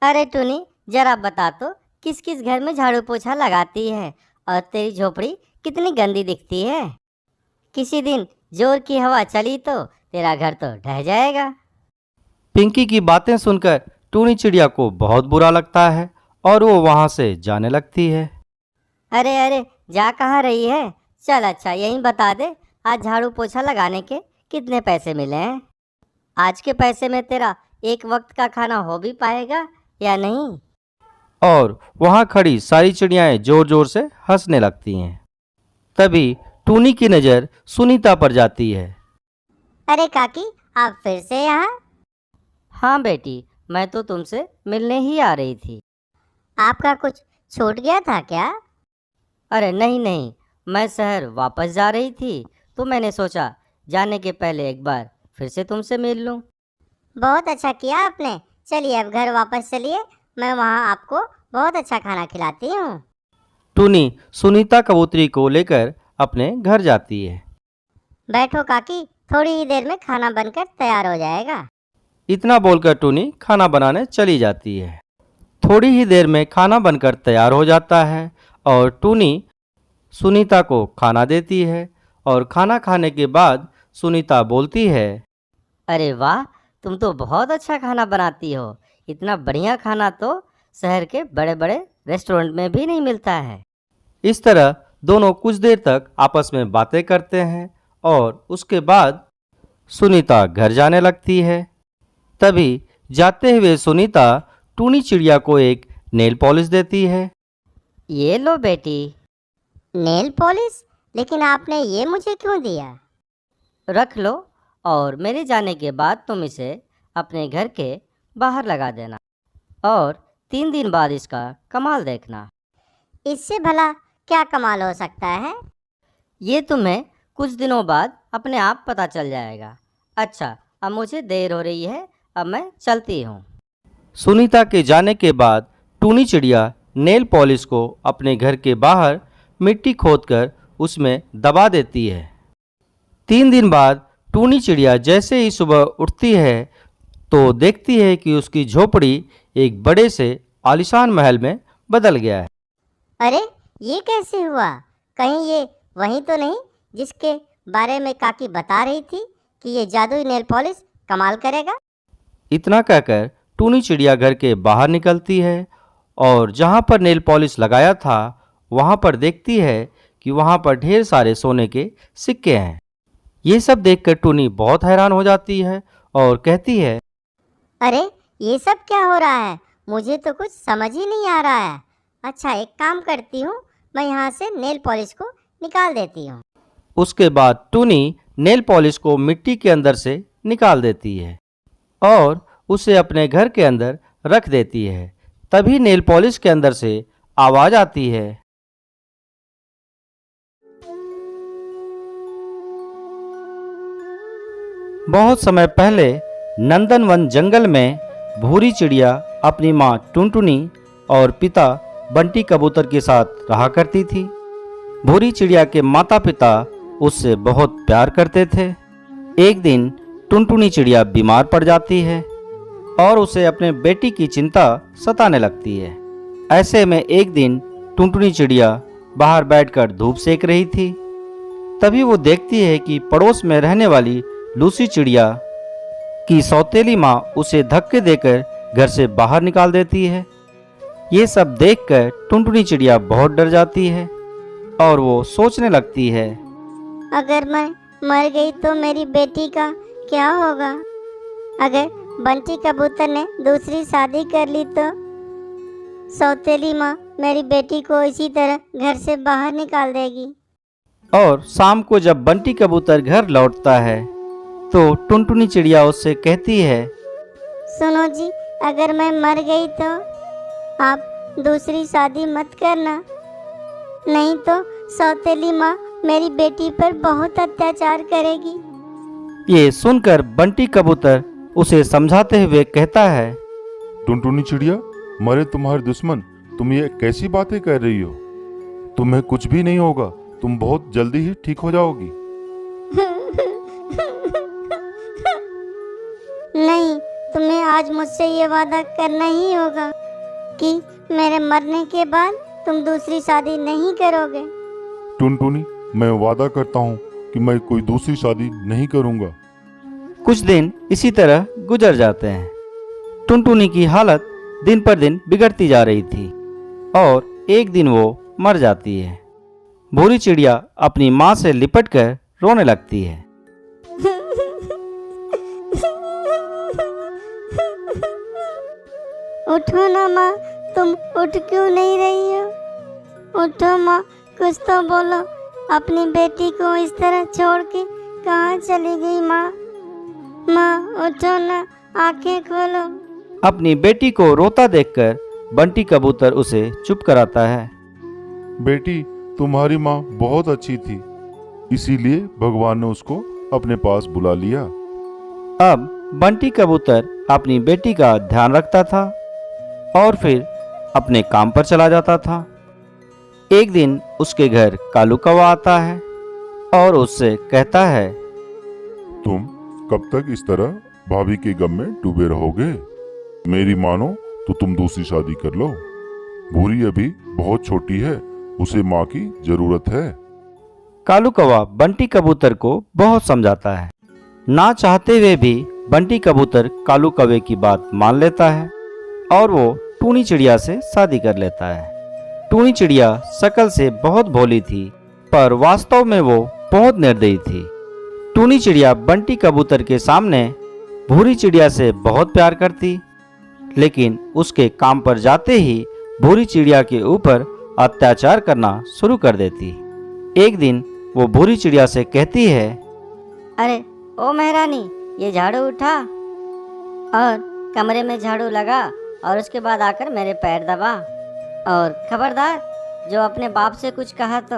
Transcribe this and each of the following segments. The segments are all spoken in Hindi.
अरे टूनी, जरा बता तो किस किस घर में झाड़ू पोछा लगाती है और तेरी झोपड़ी कितनी गंदी दिखती है। किसी दिन जोर की हवा चली तो तेरा घर तो ढह जाएगा। पिंकी की बातें सुनकर टूनी चिड़िया को बहुत बुरा लगता है और वो वहां से जाने लगती है। अरे अरे, जा कहाँ रही है? चल अच्छा यहीं बता दे, आज झाड़ू पोछा लगाने के कितने पैसे मिले हैं। आज के पैसे में तेरा एक वक्त का खाना हो भी पाएगा या नहीं। और वहां खड़ी सारी चिड़ियाएं जोर जोर से हंसने लगती हैं। तभी टूनी की नज़र सुनीता पर जाती है। अरे काकी, आप फिर से यहाँ? हाँ बेटी, मैं तो तुमसे मिलने ही आ रही थी। आपका कुछ छूट गया था क्या? अरे नहीं नहीं, मैं शहर वापस जा रही थी तो मैंने सोचा जाने के पहले एक बार फिर से तुमसे मिल लूं। बहुत अच्छा किया आपने। चलिए अब घर वापस चलिए, मैं वहाँ आपको बहुत अच्छा खाना खिलाती हूँ। टूनी सुनीता कबूतरी को लेकर अपने घर जाती है। बैठो काकी, थोड़ी ही देर में खाना बनकर तैयार हो जाएगा। इतना बोलकर टूनी खाना बनाने चली जाती है। थोड़ी ही देर में खाना बनकर तैयार हो जाता है और टूनी सुनीता को खाना देती है। और खाना खाने के बाद सुनीता बोलती है, अरे वाह, तुम तो बहुत अच्छा खाना बनाती हो। इतना बढ़िया खाना तो शहर के बड़े बड़े रेस्टोरेंट में भी नहीं मिलता है। इस तरह दोनों कुछ देर तक आपस में बातें करते हैं और उसके बाद सुनीता घर जाने लगती है। तभी जाते हुए सुनीता टूनी चिड़िया को एक नेल पॉलिश देती है। ये लो बेटी। Nail polish? लेकिन आपने ये मुझे क्यों दिया? रख लो और मेरे जाने के बाद तुम इसे अपने घर के बाहर लगा देना और 3 दिन बाद इसका कमाल देखना। इससे भला क्या कमाल हो सकता है? ये तुम्हें कुछ दिनों बाद अपने आप पता चल जाएगा। अच्छा, अब मुझे देर हो रही है, अब मैं चलती हूँ। सुनीता के जाने के बाद टूनी चिड़िया नेल पॉलिश को अपने घर के बाहर मिट्टी खोदकर उसमें दबा देती है। 3 दिन बाद टूनी चिड़िया जैसे ही सुबह उठती है तो देखती है कि उसकी झोपड़ी एक बड़े से आलीशान महल में बदल गया है। अरे, ये कैसे हुआ? कहीं ये वही तो नहीं जिसके बारे में काकी बता रही थी कि ये जादुई नेल पॉलिश कमाल करेगा? इतना कहकर टूनी चिड़िया घर के बाहर निकलती है और जहाँ पर नेल पॉलिश लगाया था वहाँ पर देखती है कि वहाँ पर ढेर सारे सोने के सिक्के हैं। ये सब देखकर टूनी बहुत हैरान हो जाती है और कहती है, अरे, ये सब क्या हो रहा है? मुझे तो कुछ समझ ही नहीं आ रहा है। अच्छा, एक काम करती हूँ, मैं यहाँ से नेल पॉलिश को निकाल देती हूँ। उसके बाद टूनी नेल पॉलिश को मिट्टी के अंदर से निकाल देती है और उसे अपने घर के अंदर रख देती है। तभी नेल पॉलिश के अंदर से आवाज आती है, बहुत समय पहले नंदनवन जंगल में भूरी चिड़िया अपनी माँ टुनटुनी और पिता बंटी कबूतर के साथ रहा करती थी। भूरी चिड़िया के माता पिता उससे बहुत प्यार करते थे। एक दिन टुनटुनी चिड़िया बीमार पड़ जाती है और उसे अपने बेटी की चिंता सताने लगती है। ऐसे में एक दिन टुनटुनी चिड़िया बाहर बैठकर धूप सेक रही थी। तभी वो देखती है कि पड़ोस में रहने वाली लूसी चिड़िया की सौतेली माँ उसे धक्के देकर घर से बाहर निकाल देती है। ये सब देखकर टुनटुनी चिड़िया बहुत डर जाती है और वो सोचने लगती है, अगर मैं मर गई तो मेरी बेटी का क्या होगा? अगर बंटी कबूतर ने दूसरी शादी कर ली तो सौतेली माँ मेरी बेटी को इसी तरह घर से बाहर निकाल देगी। और शाम को जब बंटी कबूतर घर लौटता है तो टुनटुनी चिड़िया उससे कहती है, सुनो जी, अगर मैं मर गई तो आप दूसरी शादी मत करना, नहीं तो सौतेली माँ मेरी बेटी पर बहुत अत्याचार करेगी। ये सुनकर बंटी कबूतर उसे समझाते हुए कहता है, टुनटुनी चिड़िया, मरे तुम्हारे दुश्मन, तुम ये कैसी बातें कर रही हो? तुम्हें कुछ भी नहीं होगा, तुम बहुत जल्दी ही ठीक हो जाओगी। नहीं, तुम्हें आज मुझसे ये वादा करना ही होगा कि मेरे मरने के बाद तुम दूसरी शादी नहीं करोगे। टुनटुनी, मैं वादा करता हूँ कि मैं कोई दूसरी शादी नहीं करूँगा। कुछ दिन इसी तरह गुजर जाते हैं। टुनटुनी की हालत दिन पर दिन बिगड़ती जा रही थी और एक दिन वो मर जाती है। भूरी चिड़िया अपनी माँ से लिपटकर रोने लगती है। उठो ना माँ, तुम उठ क्यों नहीं रही हो? उठो माँ, कुछ तो बोलो। अपनी बेटी को इस तरह छोड़ के कहाँ चली गई माँ? माँ उठो ना, आंखें खोलो। अपनी बेटी को रोता देखकर बंटी कबूतर उसे चुप कराता है। बेटी, तुम्हारी माँ बहुत अच्छी थी, इसीलिए भगवान ने उसको अपने पास बुला लिया। अब बंटी कबूतर अपनी बेटी का ध्यान रखता था और फिर अपने काम पर चला जाता था। एक दिन उसके घर कालू कौवा आता है और उससे कहता है, तुम कब तक इस तरह भाभी के गम में डूबे रहोगे? मेरी मानो तो तुम दूसरी शादी कर लो। भूरी अभी बहुत छोटी है, उसे माँ की जरूरत है। कालू कौवा बंटी कबूतर को बहुत समझाता है। ना चाहते हुए भी बंटी कबूतर कालू कौवे की बात मान लेता है और वो टूनी चिड़िया से शादी कर लेता है। टूनी चिड़िया शकल से बहुत भोली थी, पर वास्तव में वो बहुत निर्दयी थी। टूनी चिड़िया बंटी कबूतर के सामने भूरी चिड़िया से बहुत प्यार करती, लेकिन उसके काम पर जाते ही भूरी चिड़िया के ऊपर अत्याचार करना शुरू कर देती। एक दिन वो भूरी चिड़िया से कहती है, अरे ओ महारानी, ये झाड़ू उठा और कमरे में झाड़ू लगा और उसके बाद आकर मेरे पैर दबा, और खबरदार जो अपने बाप से कुछ कहा तो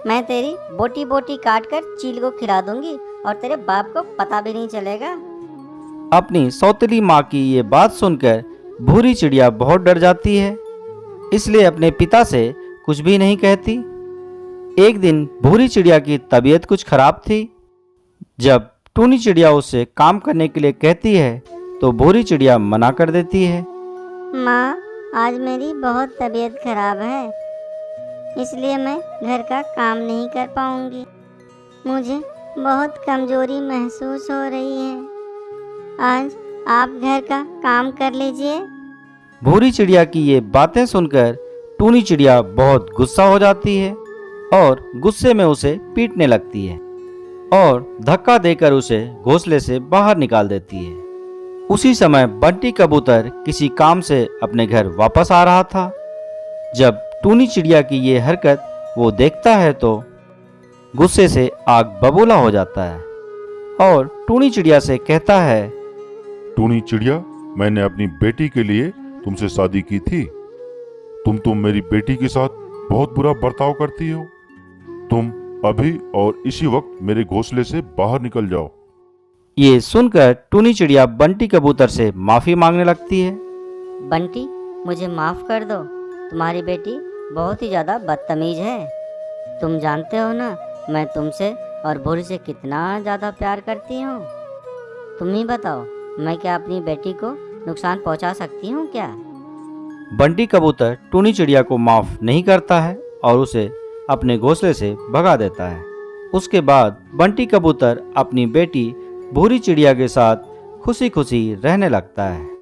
मैं तेरी बोटी बोटी काट कर चील को खिला दूंगी और तेरे बाप को पता भी नहीं चलेगा। अपनी सौतेली माँ की ये बात सुनकर भूरी चिड़िया बहुत डर जाती है, इसलिए अपने पिता से कुछ भी नहीं कहती। एक दिन भूरी चिड़िया की तबीयत कुछ खराब थी। जब टूनी चिड़िया उससे काम करने के लिए कहती है तो भूरी चिड़िया मना कर देती है। माँ, आज मेरी बहुत तबीयत खराब है, इसलिए मैं घर का काम नहीं कर पाऊंगी। मुझे बहुत कमजोरी महसूस हो रही है। आज आप घर का काम कर लीजिए। भूरी चिड़िया की ये बातें सुनकर टूनी चिड़िया बहुत गुस्सा हो जाती है और गुस्से में उसे पीटने लगती है और धक्का देकर उसे घोंसले से बाहर निकाल देती है। उसी समय बंटी कबूतर किसी काम से अपने घर वापस आ रहा था। जब टूनी चिड़िया की ये हरकत वो देखता है तो गुस्से से आग बबूला हो जाता है और टूनी चिड़िया से कहता है, टूनी चिड़िया, मैंने अपनी बेटी के लिए तुमसे शादी की थी। तुम मेरी बेटी के साथ बहुत बुरा बर्ताव करती हो। तुम अभी और इसी वक्त मेरे घोंसले से बाहर निकल जाओ। ये सुनकर टूनी चिड़िया बंटी कबूतर से माफी मांगने लगती है। बंटी, मुझे माफ़ कर दो, तुम्हारी बेटी बहुत ही ज़्यादा बदतमीज है। तुम जानते हो ना, मैं तुमसे और भूरी से कितना ज़्यादा प्यार करती हूँ। तुम ही बताओ, मैं क्या अपनी बेटी को नुकसान पहुँचा सकती हूँ क्या? बंटी कबूतर टूनी चिड़िया को माफ नहीं करता है और उसे अपने घोंसले से भगा देता है। उसके बाद बंटी कबूतर अपनी बेटी भूरी चिड़िया के साथ खुशी खुशी रहने लगता है।